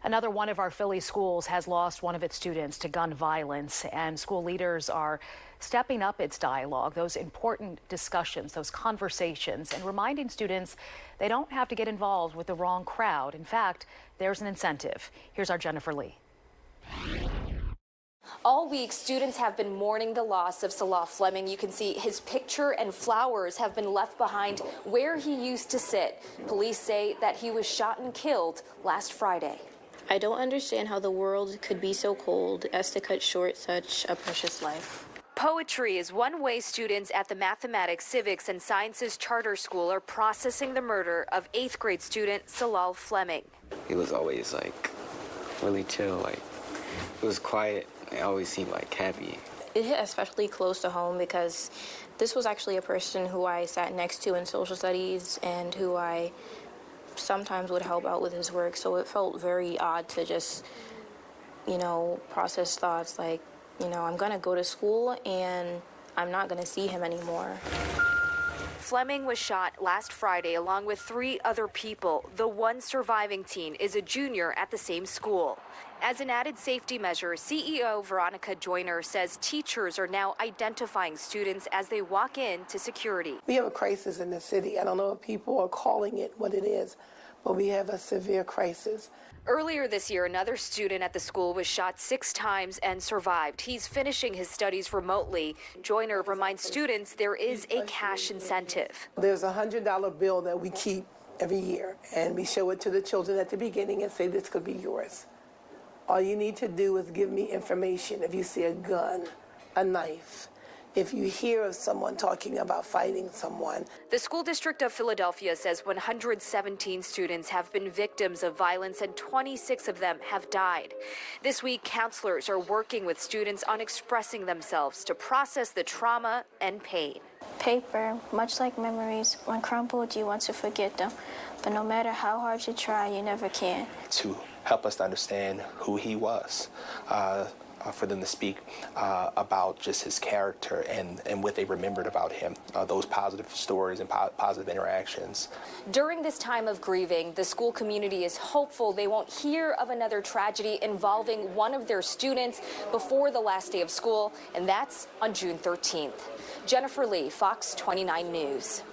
Another one of our Philly schools has lost one of its students to gun violence, and school leaders are stepping up its dialogue, those important discussions, those conversations, and reminding students they don't have to get involved with the wrong crowd. In fact, there's an incentive. Here's our Jennifer Lee. All week, students have been mourning the loss of Salah Fleming. You can see his picture and flowers have been left behind where he used to sit. Police say that he was shot and killed last Friday. I don't understand how the world could be so cold as to cut short such a precious life. Poetry is one way students at the Mathematics, Civics, and Sciences Charter School are processing the murder of 8th grade student Salah Fleming. He was always really chill, it was quiet. I always seemed happy. It hit especially close to home because this was actually a person who I sat next to in social studies and who I sometimes would help out with his work. So it felt very odd to just, process thoughts I'm going to go to school and I'm not going to see him anymore. Fleming was shot last Friday along with 3 other people. The one surviving teen is a junior at the same school. As an added safety measure, CEO Veronica Joyner says teachers are now identifying students as they walk in to security. We have a crisis in the city. I don't know if people are calling it what it is, but we have a severe crisis. Earlier this year, another student at the school was shot 6 times and survived. He's finishing his studies remotely. Joyner reminds students there is a cash incentive. There's a $100 bill that we keep every year, and we show it to the children at the beginning and say, this could be yours. All you need to do is give me information. If you see a gun, a knife, if you hear of someone talking about fighting someone. The School District of Philadelphia says 117 students have been victims of violence and 26 of them have died. This week, counselors are working with students on expressing themselves to process the trauma and pain. Paper, much like memories, when crumpled, you want to forget them. But no matter how hard you try, you never can. To help us to understand who he was, for them to speak about just his character and what they remembered about him, those positive stories and positive interactions. During this time of grieving, the school community is hopeful they won't hear of another tragedy involving one of their students before the last day of school, and that's on June 13th. Jennifer Lee, Fox 29 News.